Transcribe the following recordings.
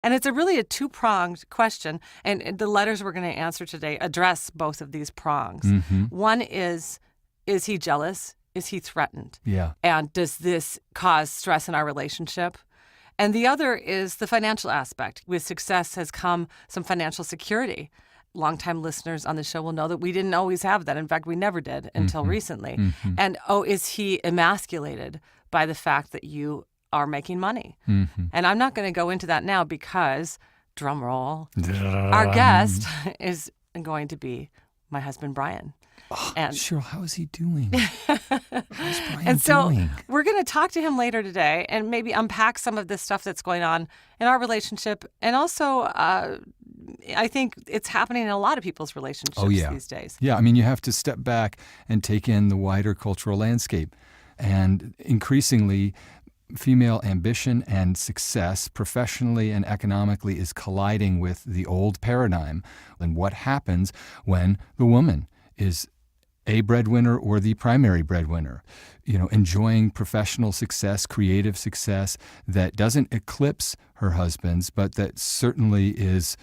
And it's really a two-pronged question, and the letters we're going to answer today address both of these prongs. Mm-hmm. One is he jealous? Is he threatened? Yeah. And does this cause stress in our relationship? And the other is the financial aspect. With success has come some financial security. Longtime listeners on the show will know that we didn't always have that. In fact, we never did until recently. Mm-hmm. And, is he emasculated by the fact that you are making money? Mm-hmm. And I'm not going to go into that now because, drum roll, our guest is going to be my husband, Brian. Oh, And Cheryl, how is he doing? How's Brian and so doing? we're going to talk to him later today and maybe unpack some of this stuff that's going on in our relationship. And also, I think it's happening in a lot of people's relationships these days. Yeah, I mean, you have to step back and take in the wider cultural landscape. And increasingly, female ambition and success professionally and economically is colliding with the old paradigm. And what happens when the woman is a breadwinner or the primary breadwinner, enjoying professional success, creative success that doesn't eclipse her husband's, but that certainly is,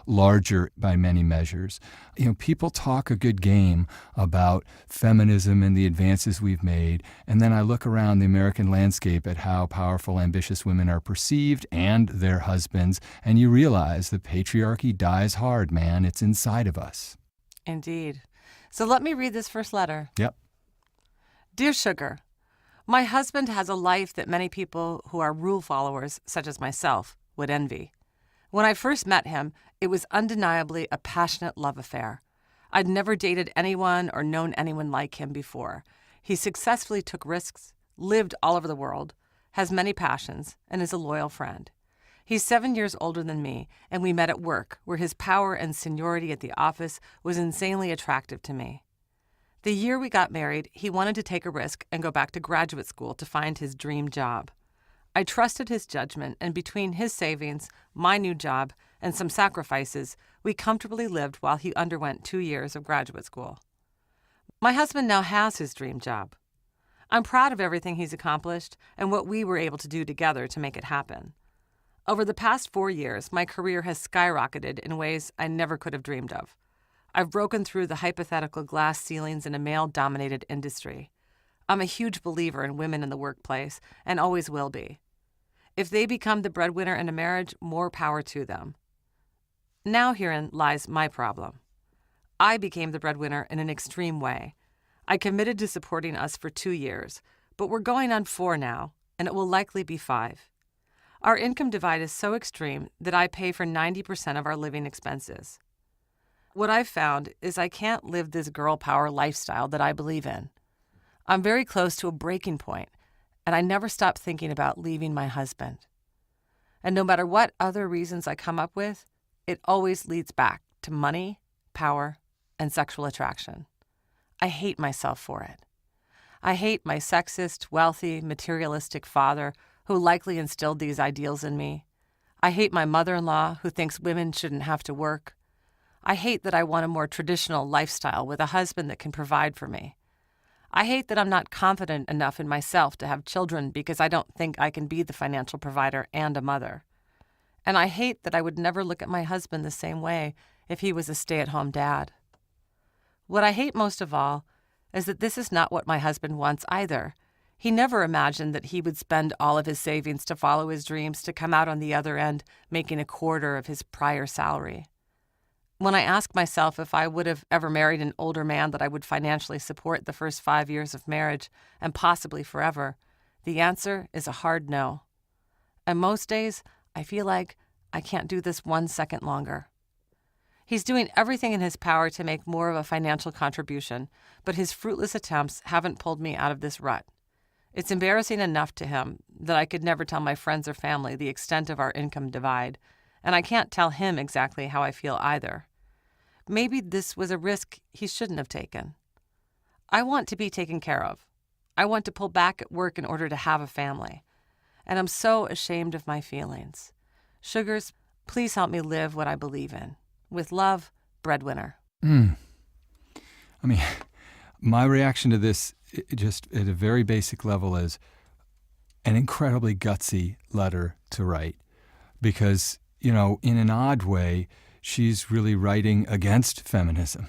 larger by many measures. People talk a good game about feminism and the advances we've made, and then I look around the American landscape at how powerful, ambitious women are perceived and their husbands, and you realize the patriarchy dies hard, man. It's inside of us. Indeed. So let me read this first letter. Yep. Dear Sugar, my husband has a life that many people who are rule followers, such as myself, would envy. When I first met him, it was undeniably a passionate love affair. I'd never dated anyone or known anyone like him before. He successfully took risks, lived all over the world, has many passions, and is a loyal friend. He's 7 years older than me, and we met at work, where his power and seniority at the office was insanely attractive to me. The year we got married, he wanted to take a risk and go back to graduate school to find his dream job. I trusted his judgment, and between his savings, my new job, and some sacrifices, we comfortably lived while he underwent 2 years of graduate school. My husband now has his dream job. I'm proud of everything he's accomplished and what we were able to do together to make it happen. Over the past 4 years, my career has skyrocketed in ways I never could have dreamed of. I've broken through the hypothetical glass ceilings in a male-dominated industry. I'm a huge believer in women in the workplace and always will be. If they become the breadwinner in a marriage, more power to them. Now herein lies my problem. I became the breadwinner in an extreme way. I committed to supporting us for 2 years, but we're going on 4 now, and it will likely be 5. Our income divide is so extreme that I pay for 90% of our living expenses. What I've found is I can't live this girl power lifestyle that I believe in. I'm very close to a breaking point, and I never stop thinking about leaving my husband. And no matter what other reasons I come up with, it always leads back to money, power, and sexual attraction. I hate myself for it. I hate my sexist, wealthy, materialistic father who likely instilled these ideals in me. I hate my mother-in-law who thinks women shouldn't have to work. I hate that I want a more traditional lifestyle with a husband that can provide for me. I hate that I'm not confident enough in myself to have children because I don't think I can be the financial provider and a mother. And I hate that I would never look at my husband the same way if he was a stay-at-home dad. What I hate most of all is that this is not what my husband wants either. He never imagined that he would spend all of his savings to follow his dreams to come out on the other end making a quarter of his prior salary. When I ask myself if I would have ever married an older man that I would financially support the first 5 years of marriage and possibly forever, the answer is a hard no. And most days, I feel like I can't do this 1 second longer. He's doing everything in his power to make more of a financial contribution, but his fruitless attempts haven't pulled me out of this rut. It's embarrassing enough to him that I could never tell my friends or family the extent of our income divide, and I can't tell him exactly how I feel either. Maybe this was a risk he shouldn't have taken. I want to be taken care of. I want to pull back at work in order to have a family. And I'm so ashamed of my feelings. Sugars, please help me live what I believe in. With love, Breadwinner. I mean, my reaction to this, just at a very basic level, is an incredibly gutsy letter to write. because, in an odd way, she's really writing against feminism.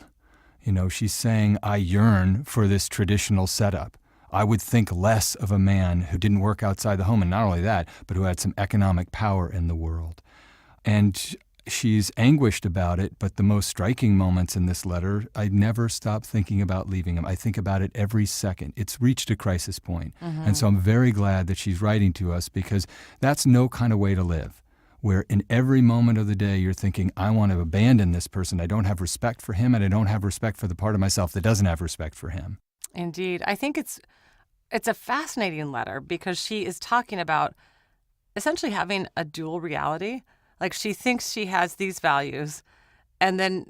She's saying, I yearn for this traditional setup. I would think less of a man who didn't work outside the home, and not only that, but who had some economic power in the world. And she's anguished about it, but the most striking moments in this letter, I never stop thinking about leaving him. I think about it every second. It's reached a crisis point. And so I'm very glad that she's writing to us, because that's no kind of way to live, where in every moment of the day you're thinking, I want to abandon this person. I don't have respect for him, and I don't have respect for the part of myself that doesn't have respect for him. Indeed. I think it's a fascinating letter, because she is talking about essentially having a dual reality. Like, she thinks she has these values, and then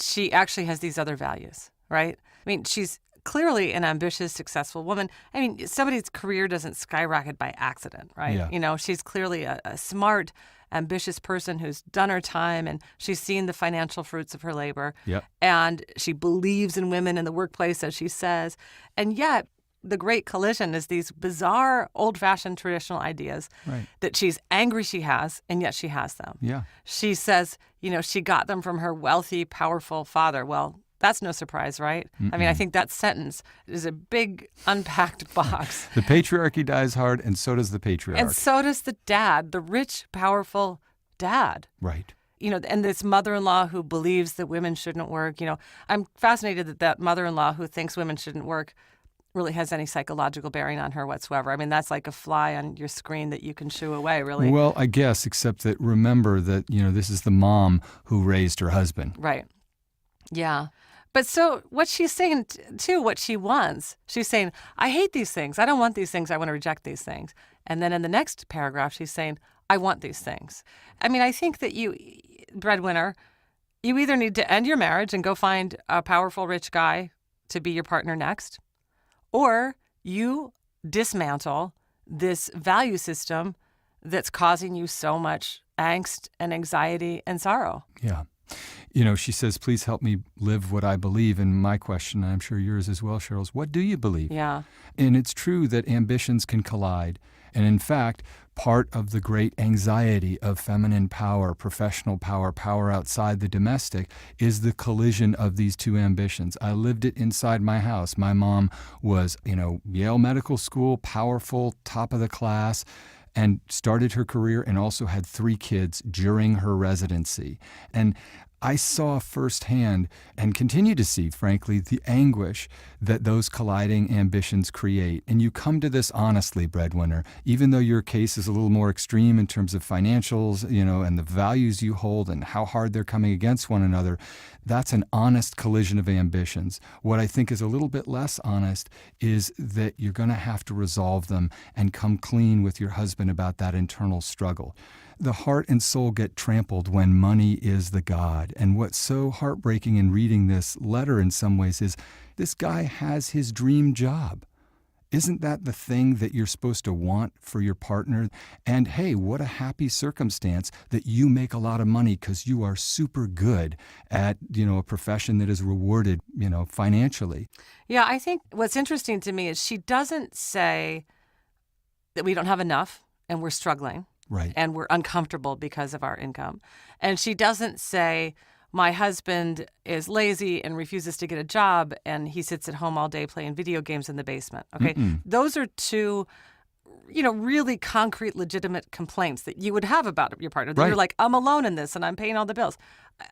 she actually has these other values, right? I mean, she's clearly an ambitious, successful woman. I mean, somebody's career doesn't skyrocket by accident, right? Yeah. She's clearly a smart, ambitious person who's done her time, and she's seen the financial fruits of her labor. Yep. And she believes in women in the workplace, as she says. And yet, the great collision is these bizarre, old-fashioned traditional ideas that she's angry she has, and yet she has them. Yeah. She says, she got them from her wealthy, powerful father. Well, that's no surprise, right? I mean, I think that sentence is a big unpacked box. The patriarchy dies hard, and so does the patriarch. And so does the dad, the rich, powerful dad. Right. And this mother-in-law who believes that women shouldn't work. I'm fascinated that mother-in-law who thinks women shouldn't work really has any psychological bearing on her whatsoever. I mean, that's like a fly on your screen that you can shoo away, really. Well, I guess, except that remember that, this is the mom who raised her husband. Right. Yeah. But so what she's saying, too, what she wants, she's saying, I hate these things. I don't want these things. I want to reject these things. And then in the next paragraph, she's saying, I want these things. I mean, I think that you, breadwinner, you either need to end your marriage and go find a powerful, rich guy to be your partner next, or you dismantle this value system that's causing you so much angst and anxiety and sorrow. Yeah. She says, please help me live what I believe. And my question, and I'm sure yours as well, Cheryl, is what do you believe? Yeah. And it's true that ambitions can collide. And in fact, part of the great anxiety of feminine power, professional power, power outside the domestic, is the collision of these two ambitions. I lived it inside my house. My mom was, Yale Medical School, powerful, top of the class, and started her career and also had 3 kids during her residency. And I saw firsthand, and continue to see, frankly, the anguish that those colliding ambitions create. And you come to this honestly, breadwinner, even though your case is a little more extreme in terms of financials, and the values you hold and how hard they're coming against one another. That's an honest collision of ambitions. What I think is a little bit less honest is that you're going to have to resolve them and come clean with your husband about that internal struggle. The heart and soul get trampled when money is the god. And what's so heartbreaking in reading this letter in some ways is this guy has his dream job. Isn't that the thing that you're supposed to want for your partner? And hey, what a happy circumstance that you make a lot of money because you are super good at, a profession that is rewarded, financially. Yeah, I think what's interesting to me is she doesn't say that we don't have enough and we're struggling. Right. And we're uncomfortable because of our income. And she doesn't say, my husband is lazy and refuses to get a job and he sits at home all day playing video games in the basement. Okay. Those are two, really concrete, legitimate complaints that you would have about your partner. That You're like, I'm alone in this and I'm paying all the bills.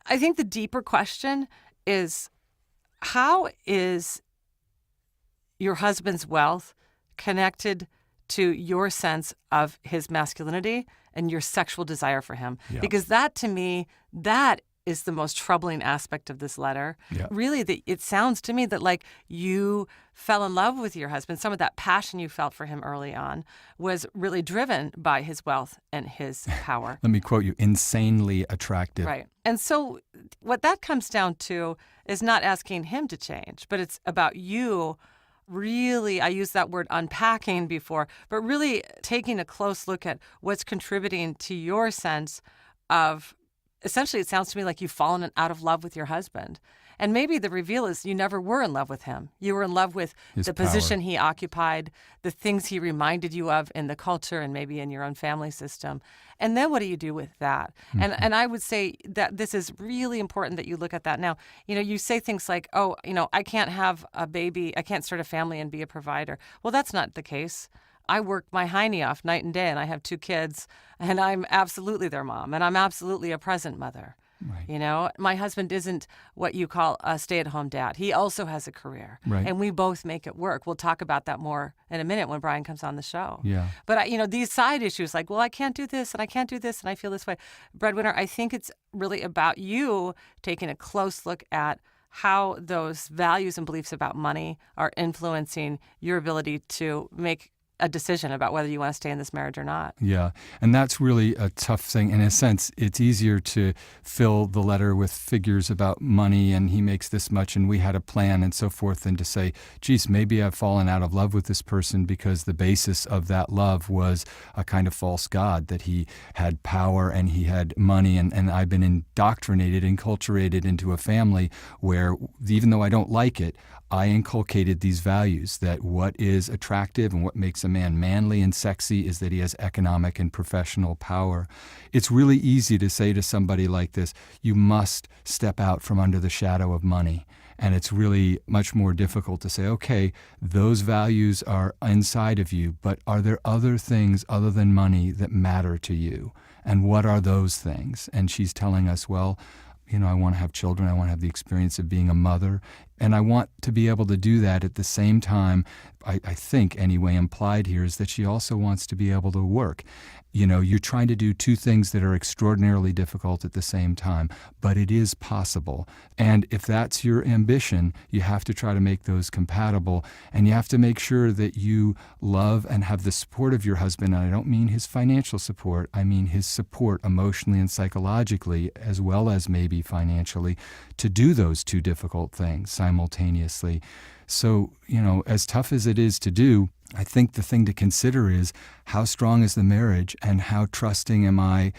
I think the deeper question is, how is your husband's wealth connected to your sense of his masculinity and your sexual desire for him? Yeah. Because that, to me, that is the most troubling aspect of this letter. Yeah. Really, it sounds to me that like you fell in love with your husband. Some of that passion you felt for him early on was really driven by his wealth and his power. Let me quote you, insanely attractive. Right. And so what that comes down to is not asking him to change, but it's about you really, I used that word unpacking before, but really taking a close look at what's contributing to your sense of, essentially it sounds to me like you've fallen out of love with your husband. And maybe the reveal is you never were in love with him. You were in love with His the power. position he occupied, the things he reminded you of in the culture and maybe in your own family system. And then what do you do with that? And I would say that this is really important that you look at that. Now, you say things like, oh, I can't have a baby, I can't start a family and be a provider. Well, that's not the case. I work my hiney off night and day, and I have 2 kids, and I'm absolutely their mom, and I'm absolutely a present mother. Right. My husband isn't what you call a stay-at-home dad. He also has a career, Right. and we both make it work. We'll talk about that more in a minute when Brian comes on the show. Yeah. But, these side issues like, well, I can't do this, and I can't do this, and I feel this way. Breadwinner, I think it's really about you taking a close look at how those values and beliefs about money are influencing your ability to make a decision about whether you want to stay in this marriage or not. Yeah. And that's really a tough thing. In a sense, it's easier to fill the letter with figures about money and he makes this much and we had a plan and so forth than to say, geez, maybe I've fallen out of love with this person because the basis of that love was a kind of false god, that he had power and he had money. And I've been indoctrinated, enculturated into a family where even though I don't like it, I inculcated these values that what is attractive and what makes a man manly and sexy is that he has economic and professional power. It's really easy to say to somebody like this, you must step out from under the shadow of money. And it's really much more difficult to say, okay, those values are inside of you, but are there other things other than money that matter to you? And what are those things? And she's telling us, well, I want to have children. I want to have the experience of being a mother. And I want to be able to do that at the same time. I think, anyway, implied here is that she also wants to be able to work. You're trying to do 2 things that are extraordinarily difficult at the same time, but it is possible. And if that's your ambition, you have to try to make those compatible. And you have to make sure that you love and have the support of your husband. And I don't mean his financial support. I mean his support emotionally and psychologically, as well as maybe financially, to do those 2 difficult things simultaneously. So, as tough as it is to do, I think the thing to consider is how strong is the marriage and how trusting am I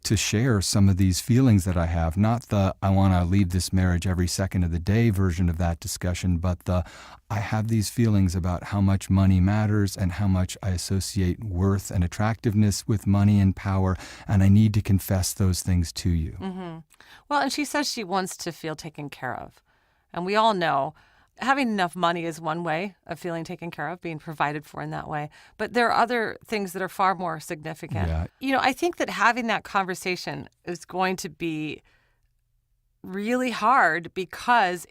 to share some of these feelings that I have. Not the I want to leave this marriage every second of the day version of that discussion, but the I have these feelings about how much money matters and how much I associate worth and attractiveness with money and power, and I need to confess those things to you. Mm-hmm. Well, and she says she wants to feel taken care of. And we all know having enough money is one way of feeling taken care of, being provided for in that way. But there are other things that are far more significant. Yeah. I think that having that conversation is going to be really hard because,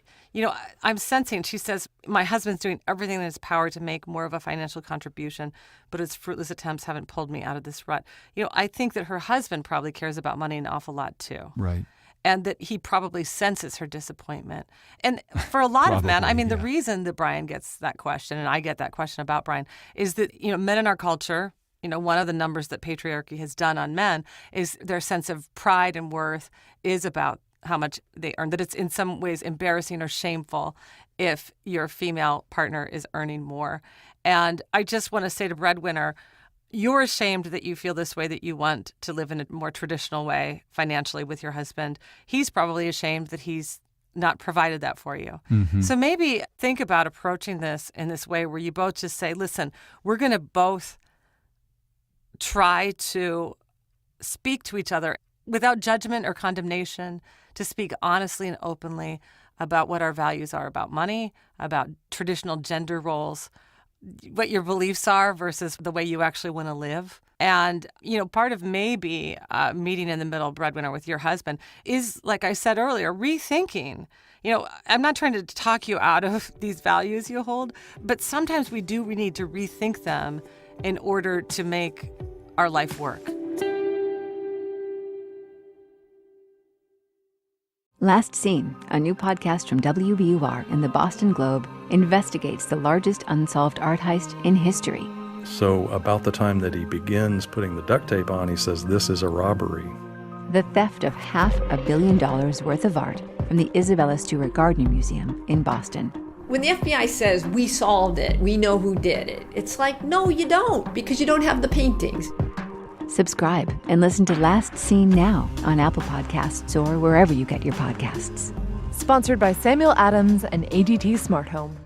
I'm sensing, she says, my husband's doing everything in his power to make more of a financial contribution, but his fruitless attempts haven't pulled me out of this rut. I think that her husband probably cares about money an awful lot too. Right. And that he probably senses her disappointment. And for a lot of men, the reason that Brian gets that question, and I get that question about Brian, is that, men in our culture, one of the numbers that patriarchy has done on men is their sense of pride and worth is about how much they earn, that it's in some ways embarrassing or shameful if your female partner is earning more. And I just want to say to Breadwinner, you're ashamed that you feel this way, that you want to live in a more traditional way financially with your husband. He's probably ashamed that he's not provided that for you. Mm-hmm. So maybe think about approaching this in this way where you both just say, listen, we're going to both try to speak to each other without judgment or condemnation, to speak honestly and openly about what our values are about money, about traditional gender roles, what your beliefs are versus the way you actually want to live. And, part of maybe meeting in the middle, Breadwinner, with your husband is, like I said earlier, rethinking. I'm not trying to talk you out of these values you hold, but sometimes we need to rethink them in order to make our life work. Last Seen, a new podcast from WBUR and the Boston Globe, investigates the largest unsolved art heist in history. So about the time that he begins putting the duct tape on, he says, this is a robbery. The theft of $500 million worth of art from the Isabella Stewart Gardner Museum in Boston. When the FBI says, we solved it, we know who did it, it's like, no, you don't, because you don't have the paintings. Subscribe and listen to Last Seen now on Apple Podcasts or wherever you get your podcasts. Sponsored by Samuel Adams and ADT Smart Home.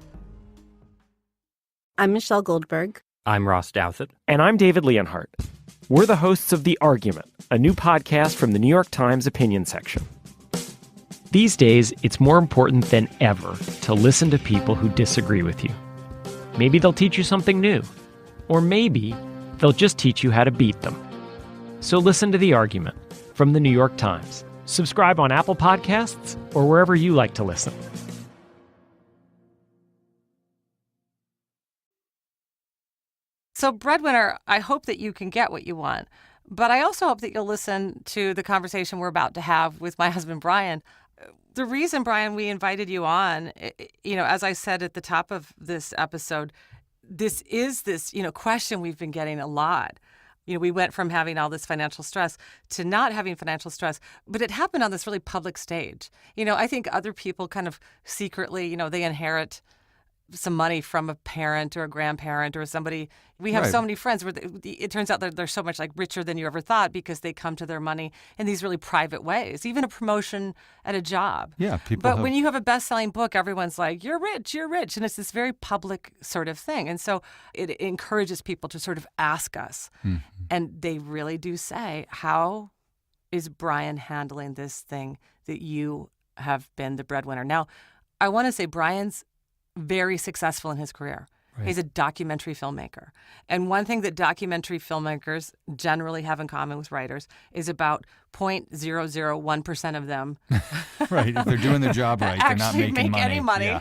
I'm Michelle Goldberg. I'm Ross Douthat. And I'm David Leonhardt. We're the hosts of The Argument, a new podcast from the New York Times opinion section. These days, it's more important than ever to listen to people who disagree with you. Maybe they'll teach you something new, or maybe they'll just teach you how to beat them. So listen to The Argument from the New York Times. Subscribe on Apple Podcasts or wherever you like to listen. So, breadwinner, I hope that you can get what you want, but I also hope that you'll listen to the conversation we're about to have with my husband, Brian. The reason, Brian, we invited you on, as I said at the top of this episode, this question we've been getting a lot. We went from having all this financial stress to not having financial stress, but it happened on this really public stage. I think other people kind of secretly, they inherit some money from a parent or a grandparent or somebody. We have so many friends where it turns out they're so much like richer than you ever thought because they come to their money in these really private ways, even a promotion at a job. Yeah, But when you have a best-selling book, everyone's like, you're rich. And it's this very public sort of thing. And so it encourages people to sort of ask us. Mm-hmm. And they really do say, how is Brian handling this thing that you have been the breadwinner? Now, I want to say Brian's very successful in his career. Right. He's a documentary filmmaker. And one thing that documentary filmmakers generally have in common with writers is about 0.001% of them right, if they're doing their job right, they're not making any money. Yeah.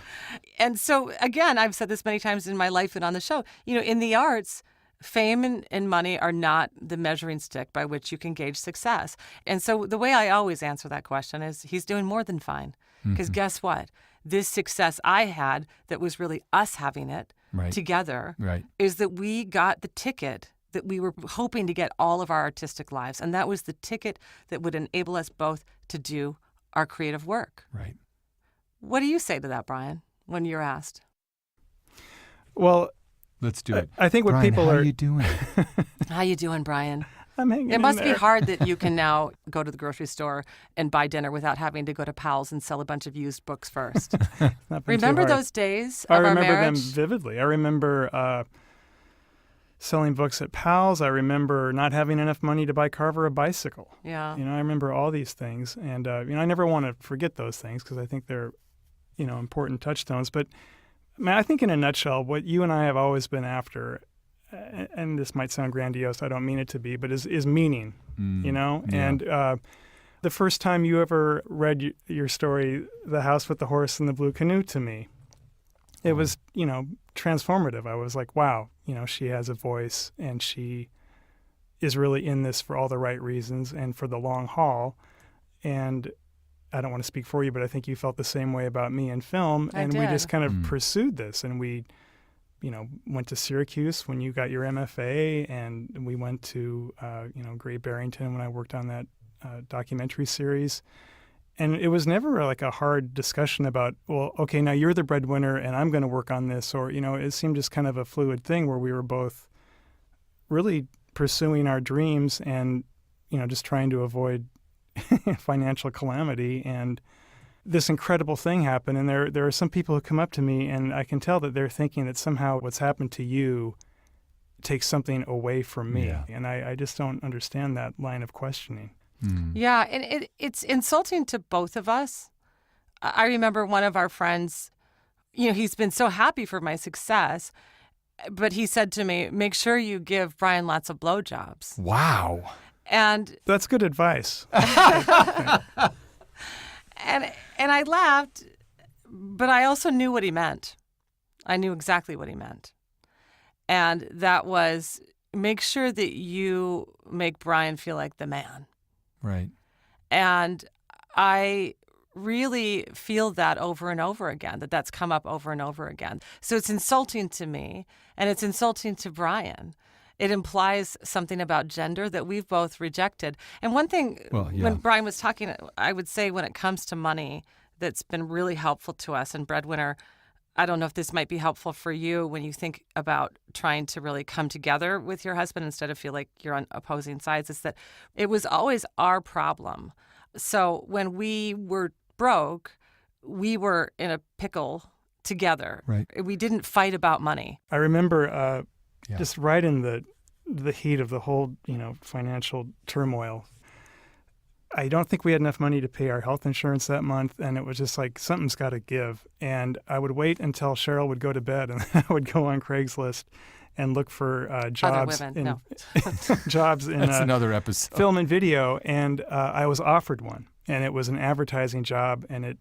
And so, again, I've said this many times in my life and on the show, in the arts, fame and money are not the measuring stick by which you can gauge success. And so the way I always answer that question is he's doing more than fine. Because guess what? This success I had that was really us having it together is that we got the ticket that we were hoping to get all of our artistic lives. And that was the ticket that would enable us both to do our creative work. Right. What do you say to that, Brian, when you're asked? Well, let's do it. I think what Brian, people how are... How you doing? How you doing, Brian? I'm hanging It must in be there. hard that you can now go to the grocery store and buy dinner without having to go to Powell's and sell a bunch of used books first. Remember those days of our marriage? I remember them vividly. I remember selling books at Powell's. I remember not having enough money to buy Carver a bicycle. Yeah. I remember all these things. And, I never want to forget those things because I think they're, important touchstones. But, I think in a nutshell, what you and I have always been after, and this might sound grandiose, I don't mean it to be, but is meaning, Yeah. And the first time you ever read your story, The House with the Horse and the Blue Canoe, to me, it was, transformative. I was like, wow, she has a voice and she is really in this for all the right reasons and for the long haul. And I don't want to speak for you, but I think you felt the same way about me in film. I and did. We just kind of pursued this, and we went to Syracuse when you got your MFA, and we went to, Great Barrington when I worked on that documentary series. And it was never like a hard discussion about, well, okay, now you're the breadwinner and I'm going to work on this. Or, it seemed just kind of a fluid thing where we were both really pursuing our dreams and, just trying to avoid financial calamity. And this incredible thing happened, and there are some people who come up to me, and I can tell that they're thinking that somehow what's happened to you takes something away from me. Yeah. And I just don't understand that line of questioning. Yeah, and it's insulting to both of us. I remember one of our friends, he's been so happy for my success, but he said to me, make sure you give Brian lots of blowjobs. Wow. And that's good advice. And I laughed, but I also knew what he meant. I knew exactly what he meant. And that was, make sure that you make Brian feel like the man. Right. And I really feel that over and over again, that's come up over and over again. So it's insulting to me, and it's insulting to Brian. It implies something about gender that we've both rejected. And one thing, when Brian was talking, I would say when it comes to money, that's been really helpful to us. And breadwinner, I don't know if this might be helpful for you when you think about trying to really come together with your husband instead of feel like you're on opposing sides, is that it was always our problem. So when we were broke, we were in a pickle together. Right. We didn't fight about money. I remember Yeah. just right in the heat of the whole, financial turmoil. I don't think we had enough money to pay our health insurance that month, and it was just like something's got to give. And I would wait until Cheryl would go to bed, and I would go on Craigslist and look for jobs Other women, jobs in That's another episode. film and video, and I was offered one, and it was an advertising job, and it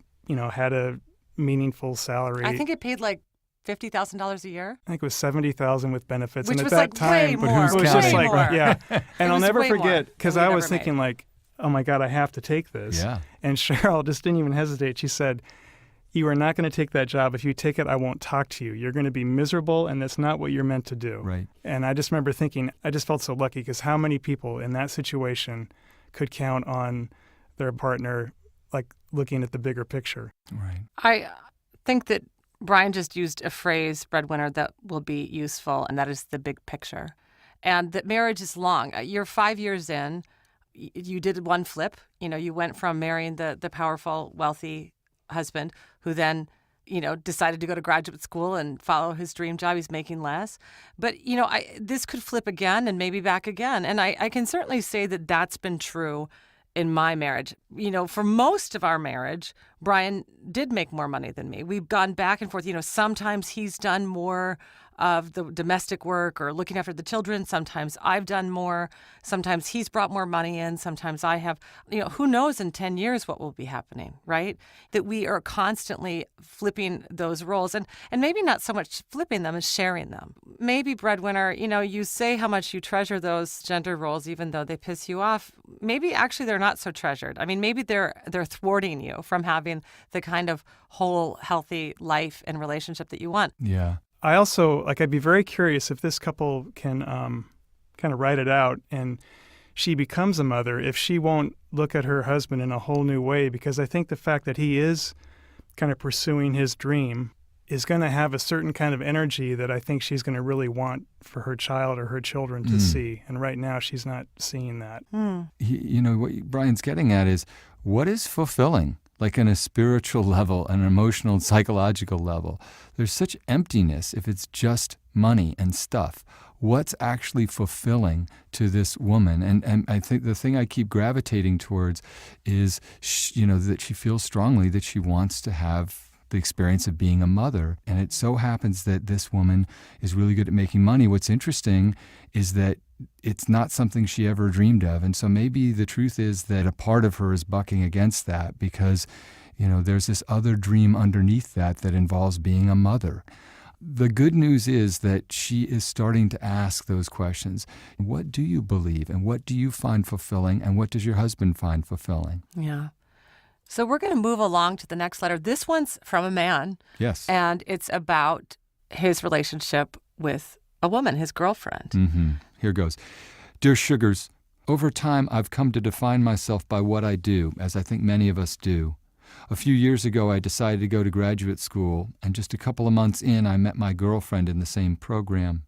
had a meaningful salary. I think it paid like $50,000 a year. I think it was $70,000 with benefits, Which and at was that like time, way But more. who's it was counting? just like, Way more. yeah. And I'll was never way more forget because than I we'd was ever made. thinking like, oh my God, I have to take this. Yeah. And Cheryl just didn't even hesitate. She said, "You are not going to take that job. If you take it, I won't talk to you. You're going to be miserable, and that's not what you're meant to do." Right. And I just remember thinking, I just felt so lucky because how many people in that situation could count on their partner, like looking at the bigger picture? Right. I think that Brian just used a phrase, breadwinner, that will be useful, and that is the big picture. And that marriage is long. You're 5 years in. You did one flip. You went from marrying the powerful, wealthy husband who then, decided to go to graduate school and follow his dream job. He's making less. But, this could flip again and maybe back again. And I can certainly say that that's been true in my marriage. For most of our marriage, Brian did make more money than me. We've gone back and forth. Sometimes he's done more of the domestic work or looking after the children. Sometimes I've done more. Sometimes he's brought more money in. Sometimes I have. Who knows in 10 years what will be happening, right? That we are constantly flipping those roles and maybe not so much flipping them as sharing them. Maybe breadwinner, you say how much you treasure those gender roles even though they piss you off. Maybe actually they're not so treasured. I mean, maybe they're thwarting you from having the kind of whole, healthy life and relationship that you want. Yeah. I also, I'd be very curious if this couple can kind of write it out and she becomes a mother, if she won't look at her husband in a whole new way, because I think the fact that he is kind of pursuing his dream is going to have a certain kind of energy that I think she's going to really want for her child or her children to see. And right now she's not seeing that. What Brian's getting at is, what is fulfilling? Like on a spiritual level, an emotional and psychological level. There's such emptiness if it's just money and stuff. What's actually fulfilling to this woman? And I think the thing I keep gravitating towards is, that she feels strongly that she wants to have the experience of being a mother. And it so happens that this woman is really good at making money. What's interesting is that it's not something she ever dreamed of. And so maybe the truth is that a part of her is bucking against that because, there's this other dream underneath that involves being a mother. The good news is that she is starting to ask those questions. What do you believe? And what do you find fulfilling? And what does your husband find fulfilling? Yeah. So we're going to move along to the next letter. This one's from a man. Yes. And it's about his relationship with a woman, his girlfriend. Mm-hmm. Here goes. Dear Sugars, over time I've come to define myself by what I do, as I think many of us do. A few years ago I decided to go to graduate school, and just a couple of months in I met my girlfriend in the same program.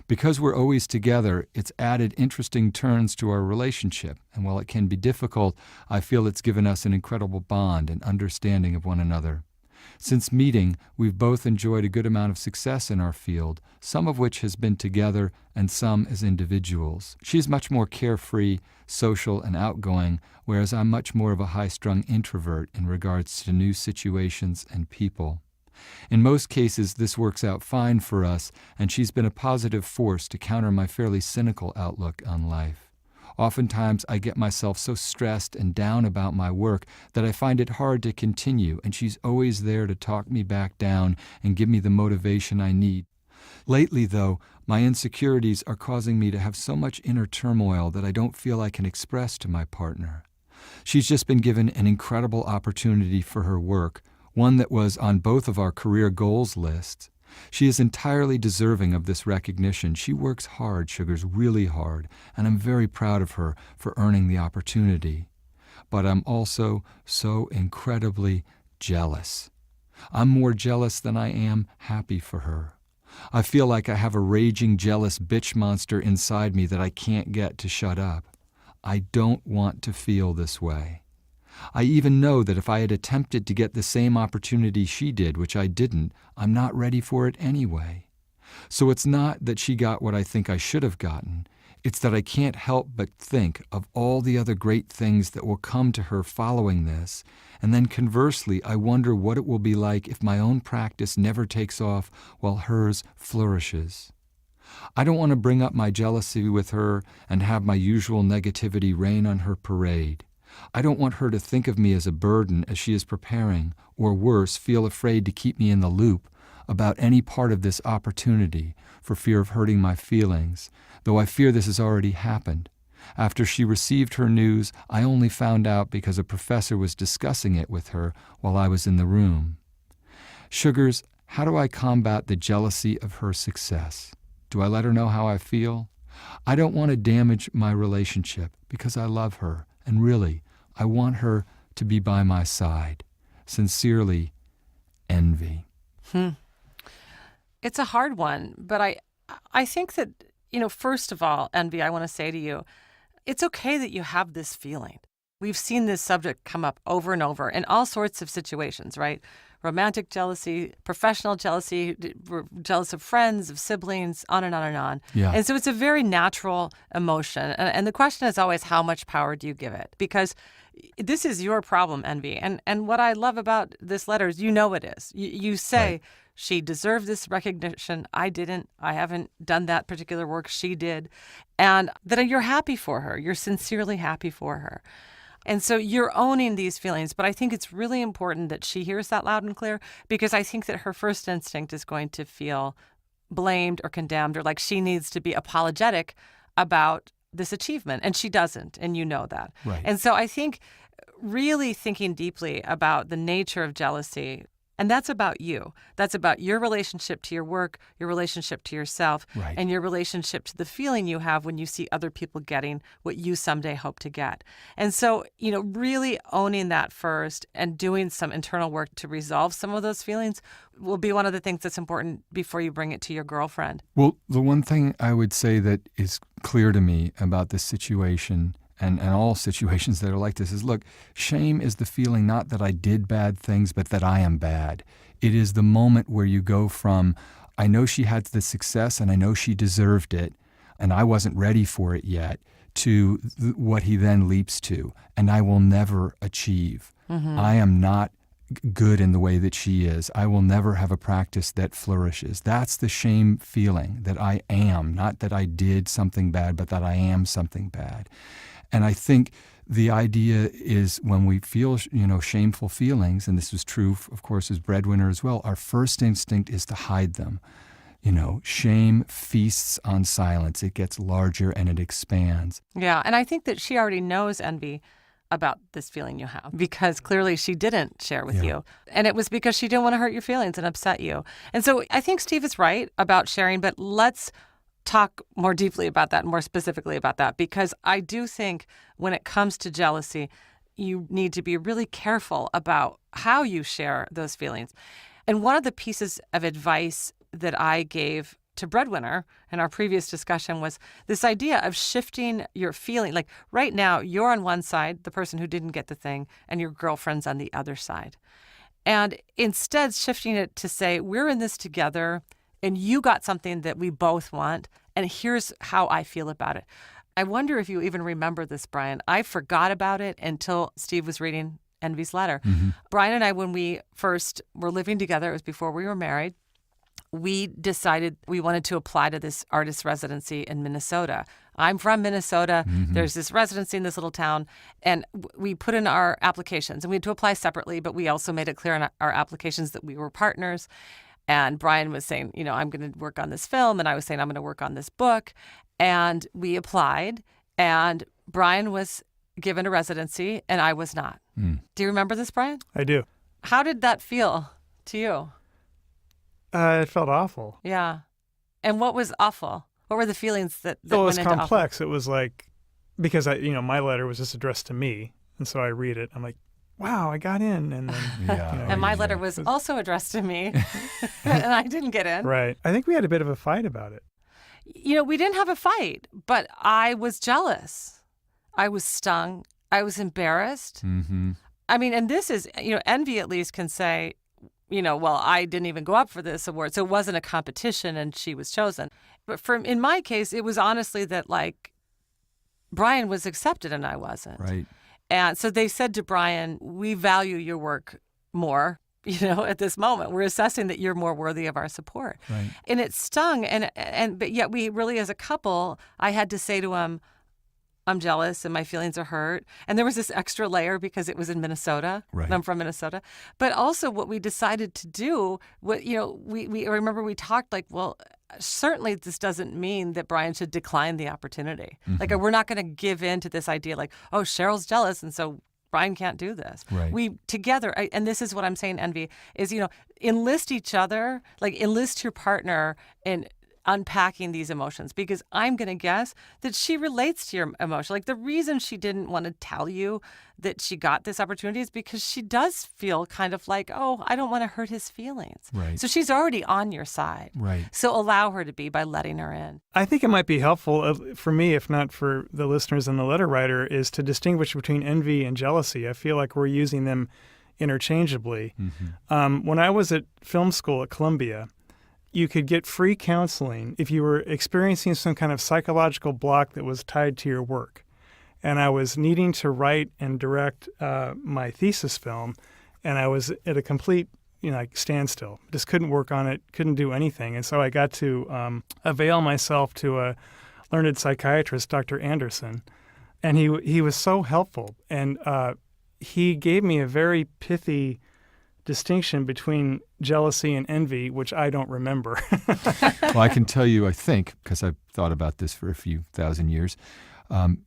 Because we're always together, it's added interesting turns to our relationship, and while it can be difficult, I feel it's given us an incredible bond and understanding of one another. Since meeting, we've both enjoyed a good amount of success in our field, some of which has been together and some as individuals. She's much more carefree, social, and outgoing, whereas I'm much more of a high-strung introvert in regards to new situations and people. In most cases, this works out fine for us, and she's been a positive force to counter my fairly cynical outlook on life. Oftentimes, I get myself so stressed and down about my work that I find it hard to continue, and she's always there to talk me back down and give me the motivation I need. Lately, though, my insecurities are causing me to have so much inner turmoil that I don't feel I can express to my partner. She's just been given an incredible opportunity for her work, one that was on both of our career goals lists. She is entirely deserving of this recognition. She works hard, Sugars, really hard, and I'm very proud of her for earning the opportunity. But I'm also so incredibly jealous. I'm more jealous than I am happy for her. I feel like I have a raging, jealous bitch monster inside me that I can't get to shut up. I don't want to feel this way. I even know that if I had attempted to get the same opportunity she did, which I didn't, I'm not ready for it anyway. So it's not that she got what I think I should have gotten. It's that I can't help but think of all the other great things that will come to her following this, and then conversely, I wonder what it will be like if my own practice never takes off while hers flourishes. I don't want to bring up my jealousy with her and have my usual negativity rain on her parade. I don't want her to think of me as a burden as she is preparing, or worse, feel afraid to keep me in the loop about any part of this opportunity for fear of hurting my feelings, though I fear this has already happened. After she received her news, I only found out because a professor was discussing it with her while I was in the room. Sugars, how do I combat the jealousy of her success? Do I let her know how I feel? I don't want to damage my relationship because I love her, and really, I want her to be by my side. Sincerely, Envy. It's a hard one, but I think that, first of all, Envy, I want to say to you, it's okay that you have this feeling. We've seen this subject come up over and over in all sorts of situations, right? Romantic jealousy, professional jealousy, we're jealous of friends, of siblings, on and on and on. Yeah. And so it's a very natural emotion. And the question is always, how much power do you give it? Because this is your problem, Envy. And what I love about this letter is it is. You say, right. She deserved this recognition. I didn't. I haven't done that particular work. She did. And that you're happy for her. You're sincerely happy for her. And so you're owning these feelings, but I think it's really important that she hears that loud and clear, because I think that her first instinct is going to feel blamed or condemned, or like she needs to be apologetic about this achievement, and she doesn't, and you know that. Right. And so I think really thinking deeply about the nature of jealousy, and that's about you. That's about your relationship to your work, your relationship to yourself, right. and your relationship to the feeling you have when you see other people getting what you someday hope to get. And so, really owning that first and doing some internal work to resolve some of those feelings will be one of the things that's important before you bring it to your girlfriend. Well, the one thing I would say that is clear to me about this situation and all situations that are like this is, look, shame is the feeling not that I did bad things, but that I am bad. It is the moment where you go from, I know she had the success and I know she deserved it, and I wasn't ready for it yet, to what he then leaps to, and I will never achieve. Mm-hmm. I am not good in the way that she is. I will never have a practice that flourishes. That's the shame feeling, that I am, not that I did something bad, but that I am something bad. And I think the idea is when we feel, shameful feelings, and this is true, of course, as breadwinner as well, our first instinct is to hide them. Shame feasts on silence. It gets larger and it expands. Yeah, and I think that she already knows, Envy, about this feeling you have, because clearly she didn't share with you. And it was because she didn't want to hurt your feelings and upset you. And so I think Steve is right about sharing, but let's talk more deeply about that, more specifically about that, because I do think when it comes to jealousy, you need to be really careful about how you share those feelings. And one of the pieces of advice that I gave to Breadwinner in our previous discussion was this idea of shifting your feeling. Like right now, you're on one side, the person who didn't get the thing, and your girlfriend's on the other side. And instead shifting it to say, we're in this together, and you got something that we both want, and here's how I feel about it. I wonder if you even remember this, Brian. I forgot about it until Steve was reading Envy's letter. Mm-hmm. Brian and I, when we first were living together, it was before we were married, we decided we wanted to apply to this artist residency in Minnesota. I'm from Minnesota. Mm-hmm. There's this residency in this little town, and we put in our applications, and we had to apply separately, but we also made it clear in our applications that we were partners. And Brian was saying, I'm going to work on this film. And I was saying, I'm going to work on this book. And we applied. And Brian was given a residency and I was not. Mm. Do you remember this, Brian? I do. How did that feel to you? It felt awful. Yeah. And what was awful? What were the feelings that went into awful? It was complex. It was like, because my letter was just addressed to me. And so I read it. I'm like, wow, I got in. And then, and my letter was also addressed to me, and I didn't get in. Right. I think we had a bit of a fight about it. We didn't have a fight, but I was jealous. I was stung. I was embarrassed. Mm-hmm. I mean, and this is, Envy at least can say, well, I didn't even go up for this award, so it wasn't a competition and she was chosen. But in my case, it was honestly that, like, Brian was accepted and I wasn't. Right. And so they said to Brian, we value your work more, at this moment. We're assessing that you're more worthy of our support. Right. And it stung. But yet we really, as a couple, I had to say to him, I'm jealous and my feelings are hurt. And there was this extra layer because it was in Minnesota. Right. And I'm from Minnesota. But also what we decided to do, we remember we talked like, well, certainly this doesn't mean that Brian should decline the opportunity. Mm-hmm. Like, we're not going to give in to this idea like, oh, Cheryl's jealous and so Brian can't do this. Right. We together, and this is what I'm saying, Envy, is, enlist each other, like enlist your partner in unpacking these emotions, because I'm going to guess that she relates to your emotion. Like, the reason she didn't want to tell you that she got this opportunity is because she does feel kind of like, oh, I don't want to hurt his feelings. Right. So she's already on your side. Right. So allow her to be by letting her in. I think it might be helpful for me, if not for the listeners and the letter writer, is to distinguish between envy and jealousy. I feel like we're using them interchangeably. Mm-hmm. When I was at film school at Columbia, you could get free counseling if you were experiencing some kind of psychological block that was tied to your work. And I was needing to write and direct my thesis film, and I was at a complete standstill. Just couldn't work on it, couldn't do anything. And so I got to avail myself to a learned psychiatrist, Dr. Anderson, and he was so helpful. And he gave me a very pithy distinction between jealousy and envy, which I don't remember. Well, I can tell you, I think, because I've thought about this for a few thousand years,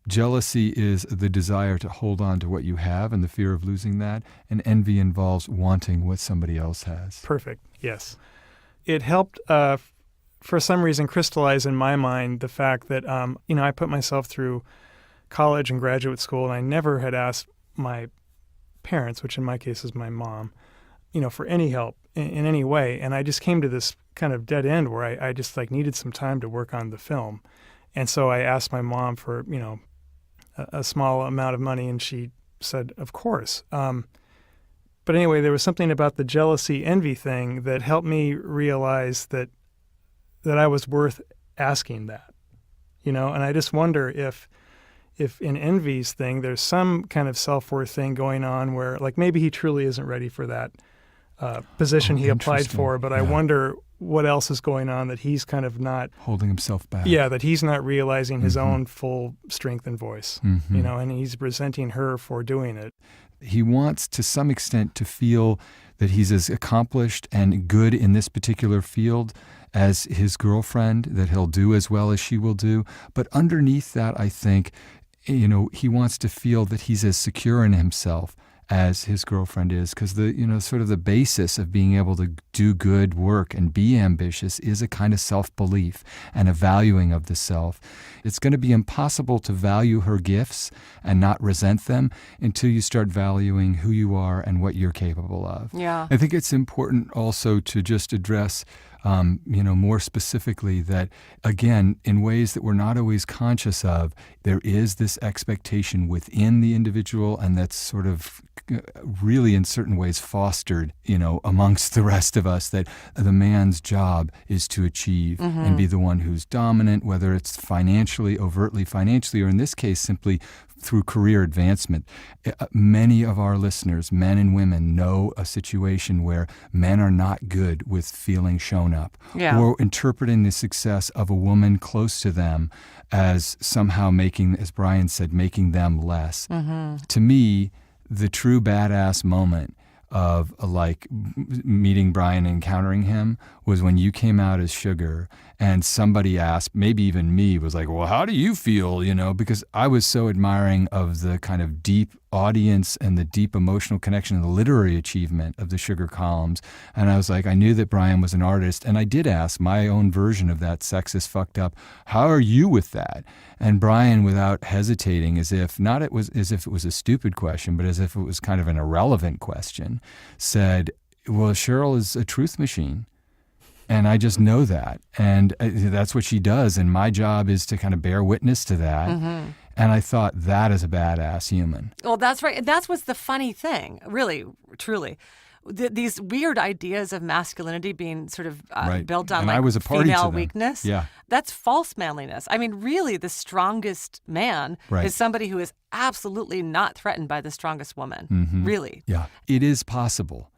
jealousy is the desire to hold on to what you have and the fear of losing that, and envy involves wanting what somebody else has. Perfect, yes. It helped, for some reason, crystallize in my mind the fact that, I put myself through college and graduate school, and I never had asked my parents, which in my case is my mom, for any help in any way. And I just came to this kind of dead end where I just needed some time to work on the film. And so I asked my mom for, a small amount of money, and she said, of course. But anyway, there was something about the jealousy envy thing that helped me realize that I was worth asking that, and I just wonder if in Envy's thing, there's some kind of self-worth thing going on where maybe he truly isn't ready for that position he applied for, but I wonder what else is going on that he's kind of not holding himself back. Yeah, that he's not realizing his own full strength and voice, and he's resenting her for doing it. He wants to some extent to feel that he's as accomplished and good in this particular field as his girlfriend, that he'll do as well as she will do. But underneath that, I think, he wants to feel that he's as secure in himself as his girlfriend is, because sort of the basis of being able to do good work and be ambitious is a kind of self-belief and a valuing of the self. It's going to be impossible to value her gifts and not resent them until you start valuing who you are and what you're capable of. Yeah. I think it's important also to just address more specifically that, again, in ways that we're not always conscious of, there is this expectation within the individual, and that's sort of really in certain ways fostered, amongst the rest of us, that the man's job is to achieve and be the one who's dominant, whether it's overtly financially, or in this case, simply through career advancement. Many of our listeners, men and women, know a situation where men are not good with feeling shown up, or interpreting the success of a woman close to them as somehow making, as Brian said, making them less. To me, the true badass moment of meeting Brian and encountering him was when you came out as Sugar and somebody asked, maybe even me, was like, well, how do you feel? Because I was so admiring of the kind of deep audience and the deep emotional connection and the literary achievement of the Sugar columns. And I was like, I knew that Brian was an artist. And I did ask my own version of that sexist fucked up, how are you with that? And Brian, without hesitating, as if it was a stupid question, but as if it was kind of an irrelevant question, said, well, Cheryl is a truth machine. And I just know that. And that's what she does. And my job is to kind of bear witness to that. And I thought, that is a badass human. Well, that's right. That's what's the funny thing, really, truly. These weird ideas of masculinity being sort of Right. built on And like I was a party to female them. weakness. Yeah. That's false manliness. I mean, really, the strongest man Right. is somebody who is absolutely not threatened by the strongest woman. Mhm. Really. Yeah. It is possible,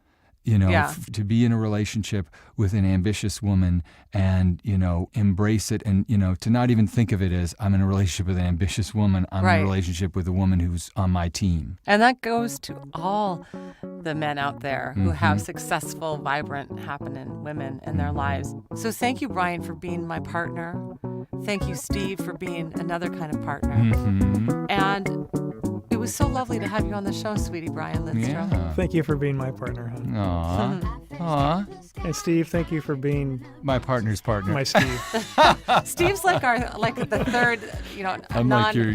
Yeah. to be in a relationship with an ambitious woman and, embrace it and, to not even think of it as I'm in a relationship with an ambitious woman. I'm in Right. a relationship with a woman who's on my team. And that goes to all the men out there who have Mm-hmm. successful, vibrant, happening women in their lives. So thank you, Brian, for being my partner. Thank you, Steve, for being another kind of partner. Mm-hmm. And it was so lovely to have you on the show, sweetie Brian Lindstrom. Yeah. Thank you for being my partner, hon. Aw. Aw. And Steve, thank you for being My partner's partner. my Steve. Steve's like the third, I'm like your